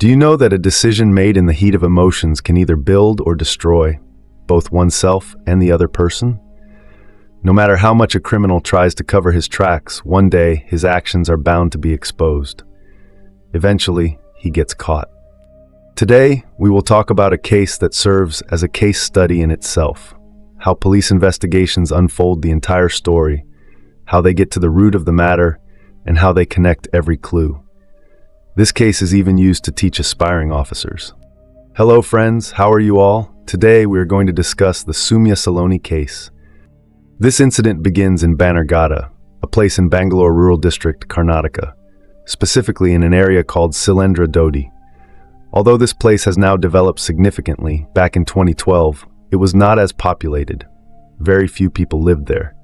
Do you know that a decision made in the heat of emotions can either build or destroy both oneself and the other person? No matter how much a criminal tries to cover his tracks, one day his actions are bound to be exposed. Eventually, he gets caught. Today, we will talk about a case that serves as a case study in itself, how police investigations unfold the entire story, how they get to the root of the matter, and how they connect every clue. This case is even used to teach aspiring officers. Hello friends, how are you all? Today we are going to discuss the Soumya Saloni case. This incident begins in Bannerghatta, a place in Bangalore rural district, Karnataka, specifically in an area called Silendra Dodi. Although this place has now developed significantly, back in 2012, it was not as populated. Very few people lived there.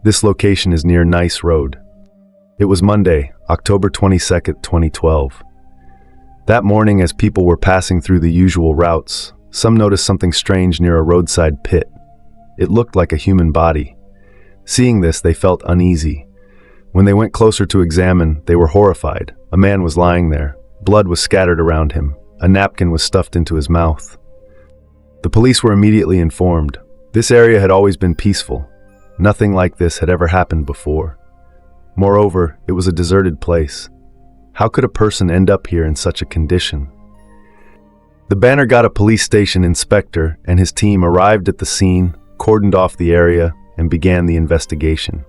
This location is near Nice Road. It was Monday, October 22nd, 2012. That morning, as people were passing through the usual routes, some noticed something strange near a roadside pit. It looked like a human body. Seeing this, they felt uneasy. When they went closer to examine, they were horrified. A man was lying there. Blood was scattered around him. A napkin was stuffed into his mouth. The police were immediately informed. This area had always been peaceful. Nothing like this had ever happened before. Moreover, it was a deserted place. How could a person end up here in such a condition? The Bannerghatta police station inspector and his team arrived at the scene, cordoned off the area, and began the investigation.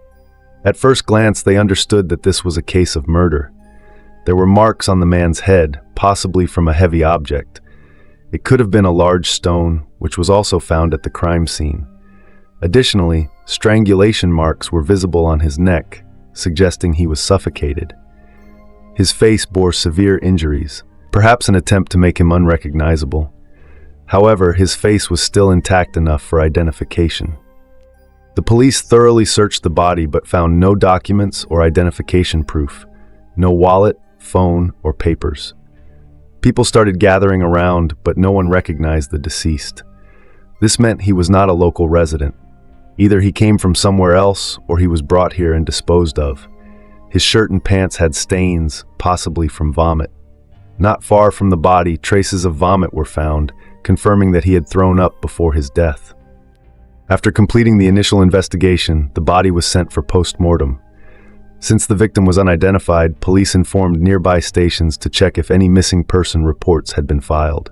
At first glance, they understood that this was a case of murder. There were marks on the man's head, possibly from a heavy object. It could have been a large stone, which was also found at the crime scene. Additionally, strangulation marks were visible on his neck, suggesting he was suffocated. His face bore severe injuries, perhaps an attempt to make him unrecognizable. However, his face was still intact enough for identification. The police thoroughly searched the body but found no documents or identification proof, no wallet, phone, or papers. People started gathering around, but no one recognized the deceased. This meant he was not a local resident. Either he came from somewhere else, or he was brought here and disposed of. His shirt and pants had stains, possibly from vomit. Not far from the body, traces of vomit were found, confirming that he had thrown up before his death. After completing the initial investigation, the body was sent for post-mortem. Since the victim was unidentified, police informed nearby stations to check if any missing person reports had been filed.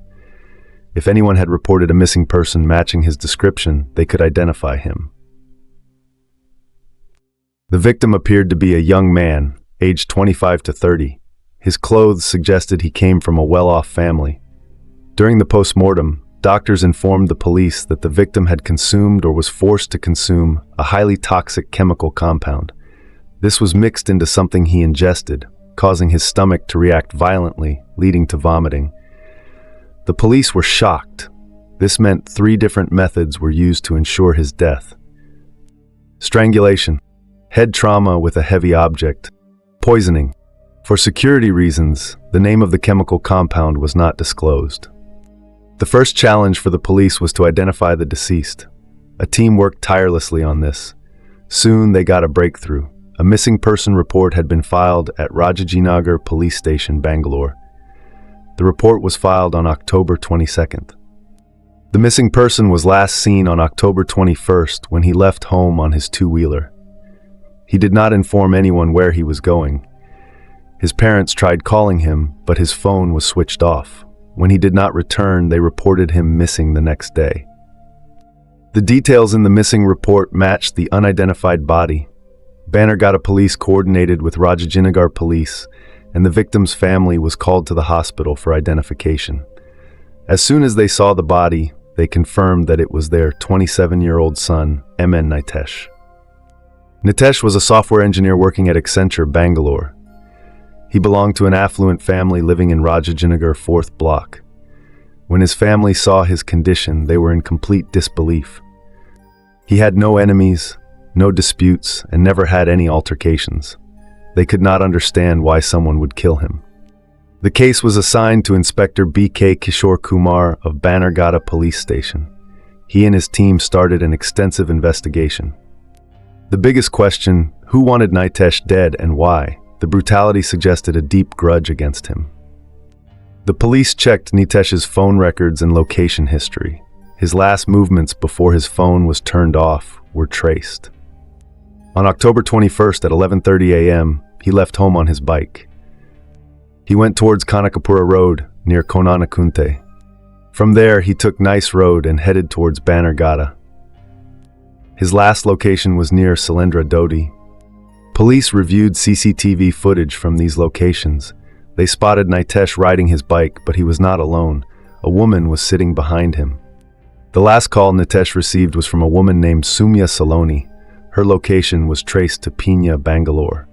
If anyone had reported a missing person matching his description, they could identify him. The victim appeared to be a young man, aged 25 to 30. His clothes suggested he came from a well-off family. During the post-mortem, doctors informed the police that the victim had consumed or was forced to consume a highly toxic chemical compound. This was mixed into something he ingested, causing his stomach to react violently, leading to vomiting. The police were shocked. This meant 3 different methods were used to ensure his death. Strangulation, head trauma with a heavy object, poisoning. For security reasons, the name of the chemical compound was not disclosed. The first challenge for the police was to identify the deceased. A team worked tirelessly on this. Soon they got a breakthrough. A missing person report had been filed at Rajajinagar Police Station, Bangalore. The report was filed on October 22nd. The missing person was last seen on October 21st when he left home on his two-wheeler. He did not inform anyone where he was going. His parents tried calling him, but his phone was switched off. When he did not return, they reported him missing the next day. The details in the missing report matched the unidentified body. Bannerghatta police coordinated with Rajajinagar police, and the victim's family was called to the hospital for identification. As soon as they saw the body, they confirmed that it was their 27-year-old son, MN Nitesh. Nitesh was a software engineer working at Accenture, Bangalore. He belonged to an affluent family living in Rajajinagar 4th block. When his family saw his condition, they were in complete disbelief. He had no enemies, no disputes, and never had any altercations. They could not understand why someone would kill him. The case was assigned to Inspector B.K. Kishore Kumar of Bannerghatta Police Station. He and his team started an extensive investigation. The biggest question, who wanted Nitesh dead and why? The brutality suggested a deep grudge against him. The police checked Nitesh's phone records and location history. His last movements before his phone was turned off were traced. On October 21st at 11:30 a.m., he left home on his bike. He went towards Kanakapura Road near Konanakunte. From there, he took Nice Road and headed towards Bannerghatta. His last location was near Salendra Dodi. Police reviewed CCTV footage from these locations. They spotted Nitesh riding his bike, but he was not alone. A woman was sitting behind him. The last call Nitesh received was from a woman named Soumya Saloni. Her location was traced to Pina, Bangalore.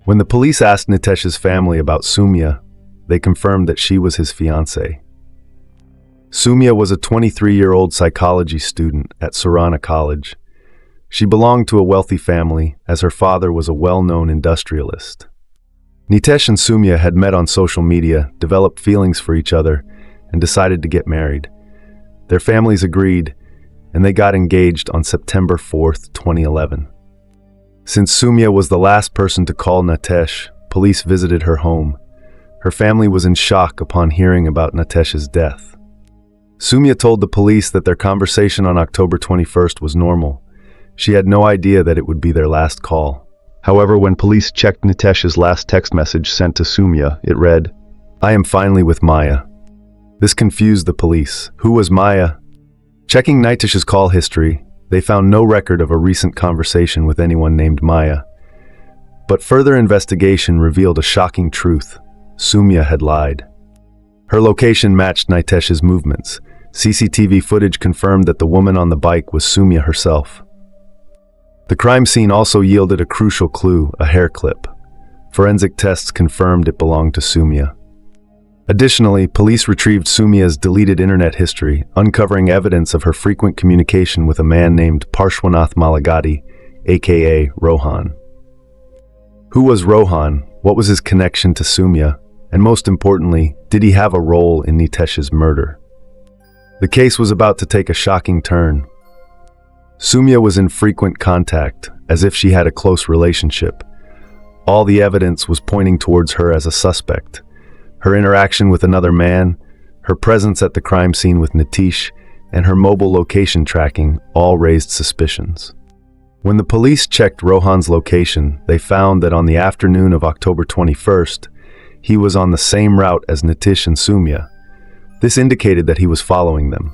When the police asked Nitesh's family about Soumya, they confirmed that she was his fiancée. Soumya was a 23-year-old psychology student at Surana College. She belonged to a wealthy family, as her father was a well-known industrialist. Nitesh and Soumya had met on social media, developed feelings for each other, and decided to get married. Their families agreed, and they got engaged on September 4th, 2011. Since Soumya was the last person to call Nitesh, police visited her home. Her family was in shock upon hearing about Nitesh's death. Soumya told the police that their conversation on October 21st was normal. She had no idea that it would be their last call. However, when police checked Nitesh's last text message sent to Soumya, it read, "I am finally with Maya." This confused the police. Who was Maya? Checking Nitesh's call history, they found no record of a recent conversation with anyone named Maya. But further investigation revealed a shocking truth. Soumya had lied. Her location matched Nitesh's movements. CCTV footage confirmed that the woman on the bike was Soumya herself. The crime scene also yielded a crucial clue, a hair clip. Forensic tests confirmed it belonged to Soumya. Additionally, police retrieved Soumya's deleted internet history, uncovering evidence of her frequent communication with a man named Parshwanath Malagadi, aka Rohan. Who was Rohan? What was his connection to Soumya? And most importantly, did he have a role in Nitesh's murder? The case was about to take a shocking turn. Soumya was in frequent contact, as if she had a close relationship. All the evidence was pointing towards her as a suspect. Her interaction with another man, her presence at the crime scene with Nitish, and her mobile location tracking all raised suspicions. When the police checked Rohan's location, they found that on the afternoon of October 21st, he was on the same route as Nitish and Soumya. This indicated that he was following them.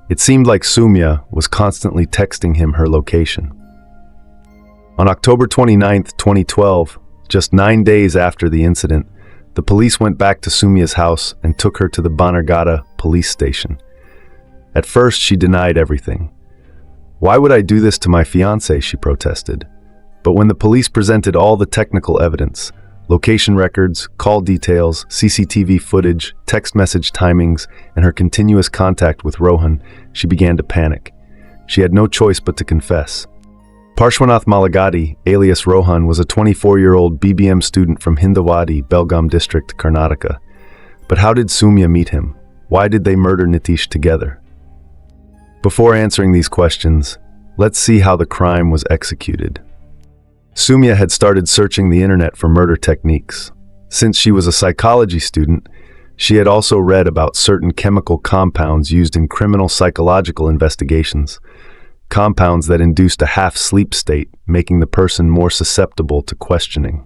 It seemed like Soumya was constantly texting him her location. On October 29, 2012, just 9 days after the incident, the police went back to Soumya's house and took her to the Bannerghatta police station. At first, she denied everything. "Why would I do this to my fiancé?" she protested. But when the police presented all the technical evidence, location records, call details, CCTV footage, text message timings, and her continuous contact with Rohan, she began to panic. She had no choice but to confess. Parshwanath Malagadi, alias Rohan, was a 24-year-old BBM student from Hindawadi, Belgaum district, Karnataka. But how did Soumya meet him? Why did they murder Nitish together? Before answering these questions, let's see how the crime was executed. Soumya had started searching the internet for murder techniques. Since she was a psychology student, she had also read about certain chemical compounds used in criminal psychological investigations, compounds that induced a half-sleep state, making the person more susceptible to questioning.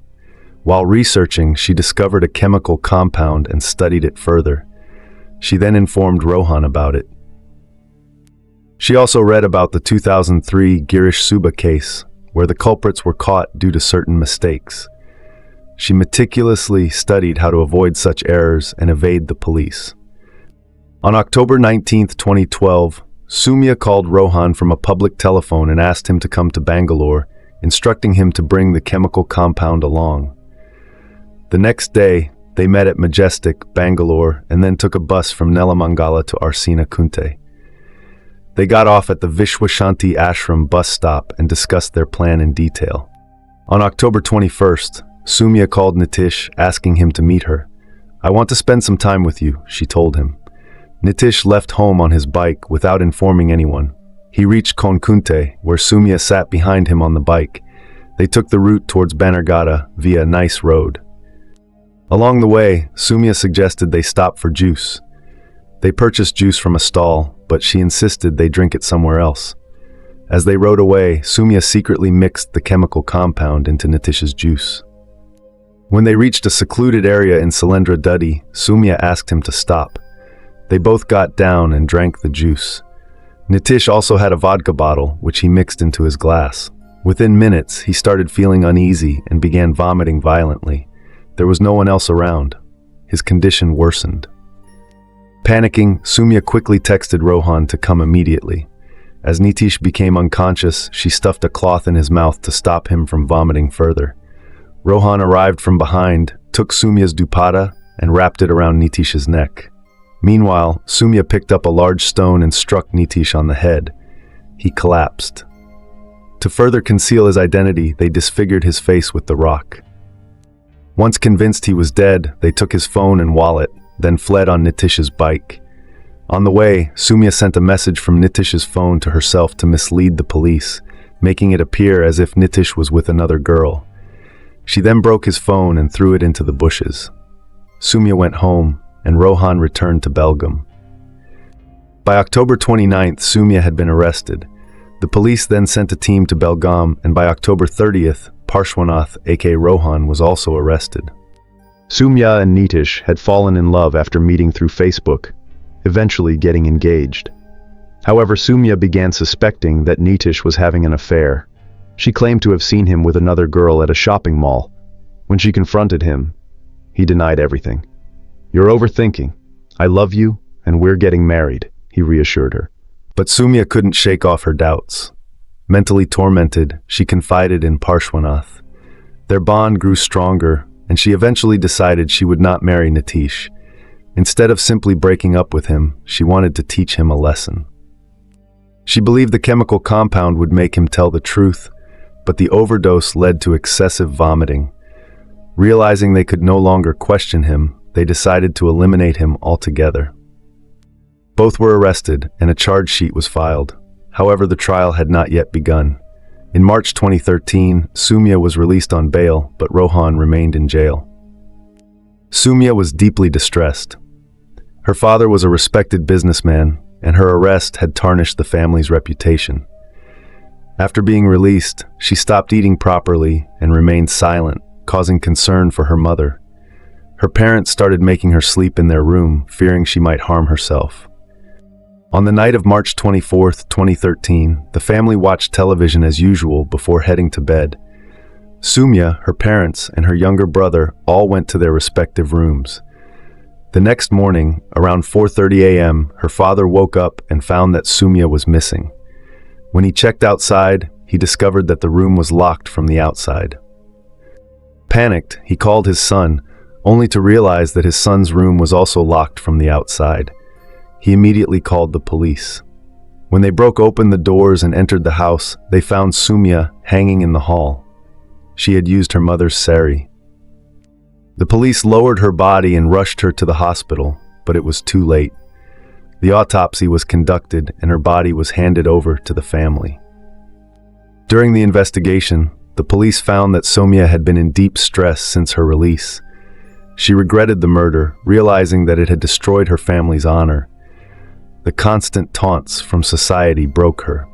While researching, she discovered a chemical compound and studied it further. She then informed Rohan about it. She also read about the 2003 Girish Subba case, where the culprits were caught due to certain mistakes. She meticulously studied how to avoid such errors and evade the police. On October 19, 2012, Soumya called Rohan from a public telephone and asked him to come to Bangalore, instructing him to bring the chemical compound along. The next day, they met at Majestic, Bangalore, and then took a bus from Nelamangala to Arsina Kunte. They got off at the Vishwashanti Ashram bus stop and discussed their plan in detail. On October 21st, Soumya called Nitish, asking him to meet her. "I want to spend some time with you," she told him. Nitish left home on his bike without informing anyone. He reached Konkunte, where Soumya sat behind him on the bike. They took the route towards Bannerghatta via Nice Road. Along the way, Soumya suggested they stop for juice. They purchased juice from a stall, but she insisted they drink it somewhere else. As they rode away, Soumya secretly mixed the chemical compound into Nitish's juice. When they reached a secluded area in Salendra Duddy, Soumya asked him to stop. They both got down and drank the juice. Nitish also had a vodka bottle, which he mixed into his glass. Within minutes, he started feeling uneasy and began vomiting violently. There was no one else around. His condition worsened. Panicking, Soumya quickly texted Rohan to come immediately. As Nitish became unconscious, she stuffed a cloth in his mouth to stop him from vomiting further. Rohan arrived from behind, took Soumya's dupatta, and wrapped it around Nitish's neck. Meanwhile, Soumya picked up a large stone and struck Nitish on the head. He collapsed. To further conceal his identity, they disfigured his face with the rock. Once convinced he was dead, they took his phone and wallet, then fled on Nitish's bike. On the way, Soumya sent a message from Nitish's phone to herself to mislead the police, making it appear as if Nitish was with another girl. She then broke his phone and threw it into the bushes. Soumya went home, and Rohan returned to Belgaum. By October 29th, Soumya had been arrested. The police then sent a team to Belgaum, and by October 30th, Parshwanath, aka Rohan, was also arrested. Soumya and Nitish had fallen in love after meeting through Facebook, eventually getting engaged. However, Soumya began suspecting that Nitish was having an affair. She claimed to have seen him with another girl at a shopping mall. When she confronted him, he denied everything. "You're overthinking. I love you, and we're getting married," he reassured her. But Soumya couldn't shake off her doubts. Mentally tormented, she confided in Parshwanath. Their bond grew stronger, and she eventually decided she would not marry Nitish. Instead of simply breaking up with him, she wanted to teach him a lesson. She believed the chemical compound would make him tell the truth, but the overdose led to excessive vomiting. Realizing they could no longer question him, they decided to eliminate him altogether. Both were arrested, and a charge sheet was filed. However, the trial had not yet begun. In March 2013, Soumya was released on bail, but Rohan remained in jail. Soumya was deeply distressed. Her father was a respected businessman, and her arrest had tarnished the family's reputation. After being released, she stopped eating properly and remained silent, causing concern for her mother. Her parents started making her sleep in their room, fearing she might harm herself. On the night of March 24, 2013, the family watched television as usual before heading to bed. Soumya, her parents, and her younger brother all went to their respective rooms. The next morning, around 4:30 a.m., her father woke up and found that Soumya was missing. When he checked outside, he discovered that the room was locked from the outside. Panicked, he called his son, only to realize that his son's room was also locked from the outside. He immediately called the police. When they broke open the doors and entered the house, they found Soumya hanging in the hall. She had used her mother's sari. The police lowered her body and rushed her to the hospital, but it was too late. The autopsy was conducted and her body was handed over to the family. During the investigation, the police found that Soumya had been in deep stress since her release. She regretted the murder, realizing that it had destroyed her family's honor. The constant taunts from society broke her.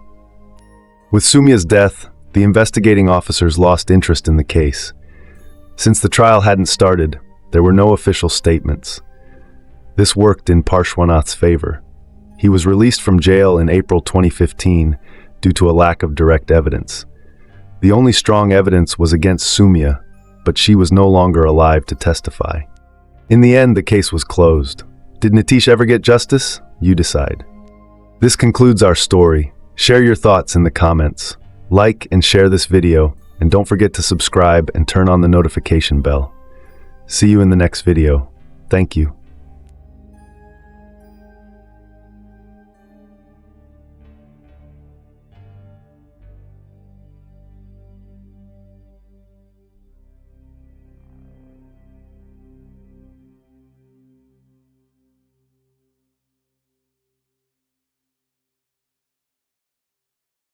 With Soumya's death, the investigating officers lost interest in the case. Since the trial hadn't started, there were no official statements. This worked in Parshwanath's favor. He was released from jail in April 2015 due to a lack of direct evidence. The only strong evidence was against Soumya, but she was no longer alive to testify. In the end, the case was closed. Did Nitish ever get justice? You decide. This concludes our story. Share your thoughts in the comments. Like and share this video, and don't forget to subscribe and turn on the notification bell. See you in the next video. Thank you.